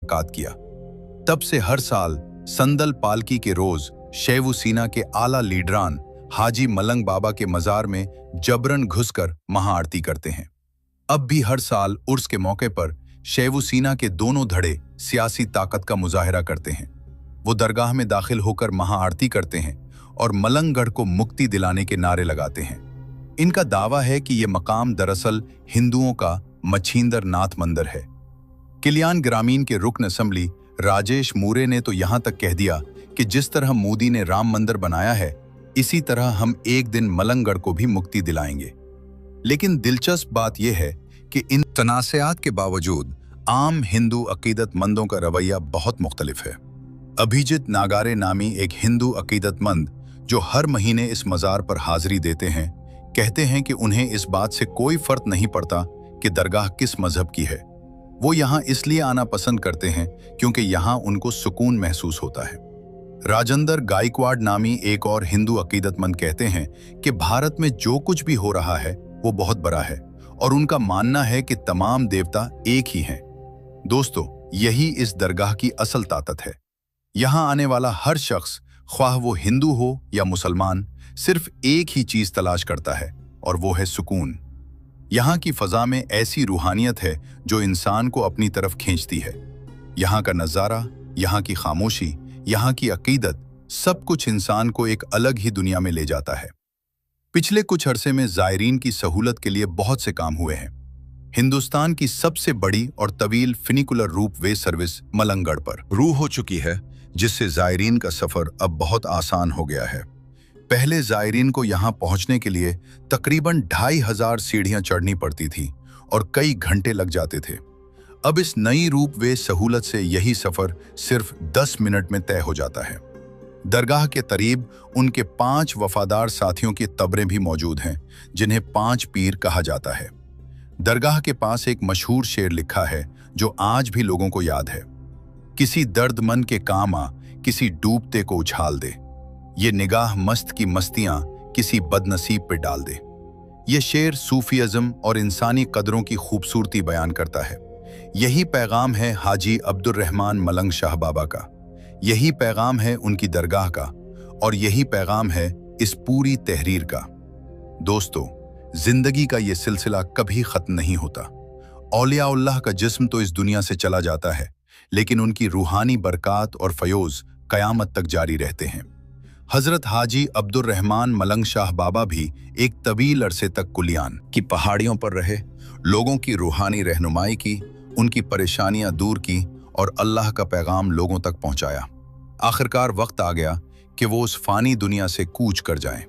मुलाकात किया। तब से हर साल संदल पालकी के रोज शैव सीना के आला लीडरान हाजी मलंग बाबा के मजार में जबरन घुसकर महाआरती करते हैं। अब भी हर साल उर्स के मौके पर शैव सीना के दोनों धड़े सियासी ताकत का मुजाहिरा करते हैं। वो दरगाह में दाखिल होकर महाआरती करते हैं और मलंगगढ़ को मुक्ति दिलाने के नारे लगाते हैं। इनका दावा है कि ये मकाम दरअसल हिंदुओं का मछींदर नाथ मंदिर है। किलियान ग्रामीण के रुकन असेंबली राजेश मूरे ने तो यहां तक कह दिया कि जिस तरह मोदी ने राम मंदिर बनाया है, इसी तरह हम एक दिन मलंगगढ़ को भी मुक्ति दिलाएंगे। लेकिन दिलचस्प बात यह है कि इन तनाज़ात के बावजूद आम हिंदू अकीदतमंदों का रवैया बहुत मुख्तलिफ है। अभिजीत नागारे नामी एक हिंदू अकीदतमंद जो हर महीने इस मज़ार पर हाजिरी देते हैं, कहते हैं कि उन्हें इस बात से कोई फर्क नहीं पड़ता कि दरगाह किस मजहब की है। वो यहाँ इसलिए आना पसंद करते हैं क्योंकि यहाँ उनको सुकून महसूस होता है। राजेंद्र गायकवाड़ नामी एक और हिंदू अकीदतमंद कहते हैं कि भारत में जो कुछ भी हो रहा है वो बहुत बड़ा है और उनका मानना है कि तमाम देवता एक ही हैं। दोस्तों, यही इस दरगाह की असल ताकत है। यहाँ आने वाला हर शख्स, ख्वाह वो हिंदू हो या मुसलमान, सिर्फ एक ही चीज तलाश करता है और वो है सुकून। यहाँ की फजा में ऐसी रूहानियत है जो इंसान को अपनी तरफ खींचती है। यहाँ का नज़ारा, यहाँ की खामोशी, यहाँ की अकीदत, सब कुछ इंसान को एक अलग ही दुनिया में ले जाता है। पिछले कुछ अरसे में ज़ायरीन की सहूलत के लिए बहुत से काम हुए हैं। हिंदुस्तान की सबसे बड़ी और तवील फिनिकुलर रूप वे सर्विस मलंगगढ़ पर शुरू हो चुकी है, जिससे ज़ायरीन का सफ़र अब बहुत आसान हो गया है। पहले ज़ायरीन को यहाँ पहुँचने के लिए तकरीबन 2500 सीढ़ियाँ चढ़नी पड़ती थी और कई घंटे लग जाते थे। अब इस नई रूप वे सहूलत से यही सफ़र सिर्फ 10 मिनट में तय हो जाता है। दरगाह के करीब उनके 5 वफादार साथियों की कब्रें भी मौजूद हैं, जिन्हें 5 पीर कहा जाता है। दरगाह के पास एक मशहूर शेर लिखा है जो आज भी लोगों को याद है, किसी दर्दमंद के काम आ, किसी डूबते को उछाल दे, ये निगाह मस्त की मस्तियां किसी बदनसीब पे डाल दे। ये शेर सूफीज़म और इंसानी कदरों की खूबसूरती बयान करता है। यही पैगाम है हाजी अब्दुर्रहमान मलंग शाह बाबा का, यही पैगाम है उनकी दरगाह का, और यही पैगाम है इस पूरी तहरीर का। दोस्तों, जिंदगी का ये सिलसिला कभी खत्म नहीं होता। औलिया-उल्लाह का जिस्म तो इस दुनिया से चला जाता है, लेकिन उनकी रूहानी बरक़ात और फयोज क़यामत तक जारी रहते हैं। हजरत हाजी अब्दुर्रहमान मलंग शाह बाबा भी एक तवील अरसे तक कुलियान की पहाड़ियों पर रहे, लोगों की रूहानी रहनुमाई की, उनकी परेशानियां दूर की और अल्लाह का पैगाम लोगों तक पहुंचाया। आखिरकार वक्त आ गया कि वो उस फानी दुनिया से कूच कर जाएं।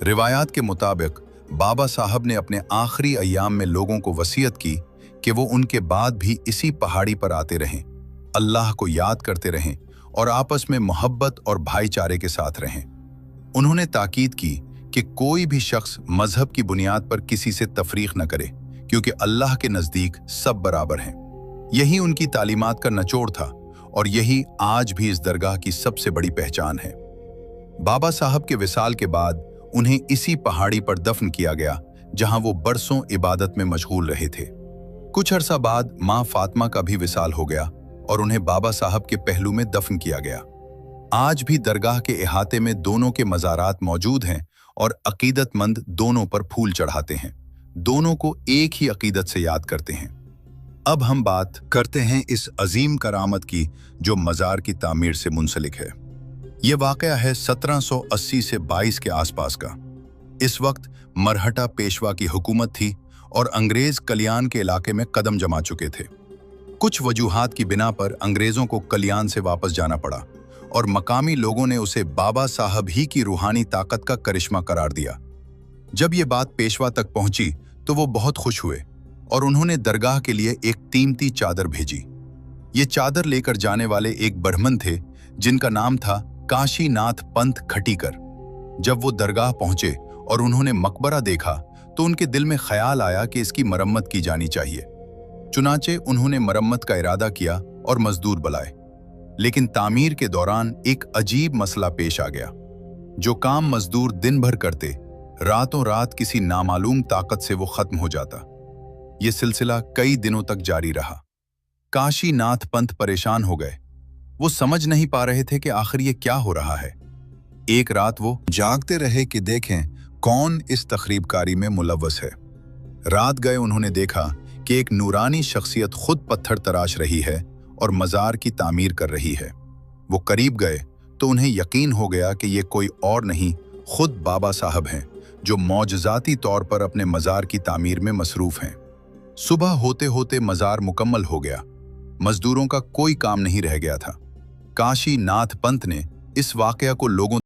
रिवायात के मुताबिक बाबा साहब ने अपने आखिरी अय्याम में लोगों को वसीयत की कि वो उनके बाद भी इसी पहाड़ी पर आते रहें, अल्लाह को याद करते रहें और आपस में मोहब्बत और भाईचारे के साथ रहें। उन्होंने ताकीद की कि कोई भी शख्स मजहब की बुनियाद पर किसी से तफरीक न करे, क्योंकि अल्लाह के नज़दीक सब बराबर हैं। यही उनकी तालीमात का निचोड़ था और यही आज भी इस दरगाह की सबसे बड़ी पहचान है। बाबा साहब के विसाल के बाद उन्हें इसी पहाड़ी पर दफन किया गया, जहां वो बरसों इबादत में मशगूल रहे थे। कुछ अरसा बाद माँ फातिमा का भी विसाल हो गया और उन्हें बाबा साहब के पहलू में दफन किया गया। आज भी दरगाह के इहाते में दोनों के मज़ारात मौजूद हैं और अकीदतमंद दोनों पर फूल चढ़ाते हैं, दोनों को एक ही अकीदत से याद करते हैं। अब हम बात करते हैं इस अजीम करामत की जो मज़ार की तामीर से मुंसलिक है। ये वाक़या है 1780 से 22 के आसपास का। इस वक्त मरहटा पेशवा की हुकूमत थी और अंग्रेज कल्याण के इलाके में कदम जमा चुके थे। कुछ वजूहात की बिना पर अंग्रेजों को कल्याण से वापस जाना पड़ा और मकामी लोगों ने उसे बाबा साहब ही की रूहानी ताकत का करिश्मा करार दिया। जब ये बात पेशवा तक पहुंची तो वो बहुत खुश हुए और उन्होंने दरगाह के लिए एक कीमती चादर भेजी। ये चादर लेकर जाने वाले एक ब्राह्मण थे जिनका नाम था काशीनाथ पंत खटीकर। जब वो दरगाह पहुंचे और उन्होंने मकबरा देखा तो उनके दिल में ख्याल आया कि इसकी मरम्मत की जानी चाहिए। चुनाचे उन्होंने मरम्मत का इरादा किया और मजदूर बुलाए, लेकिन तामीर के दौरान एक अजीब मसला पेश आ गया। जो काम मजदूर दिन भर करते, रातों रात किसी नामालूम ताकत से वो खत्म हो जाता। ये सिलसिला कई दिनों तक जारी रहा। काशी नाथ पंत परेशान हो गए। वो समझ नहीं पा रहे थे कि आखिर ये क्या हो रहा है। एक रात वो जागते रहे कि देखें कौन इस तखरीबकारी में मुलव्वस है। रात गए उन्होंने देखा कि एक नूरानी शख्सियत खुद पत्थर तराश रही है और मज़ार की तामीर कर रही है। वो करीब गए तो उन्हें यकीन हो गया कि ये कोई और नहीं, खुद बाबा साहब हैं, जो मौजज़ाती तौर पर अपने मज़ार की तामीर में मसरूफ़ हैं। सुबह होते होते मज़ार मुकम्मल हो गया। मजदूरों का कोई काम नहीं रह गया था। काशी नाथ पंत ने इस वाकया को लोगों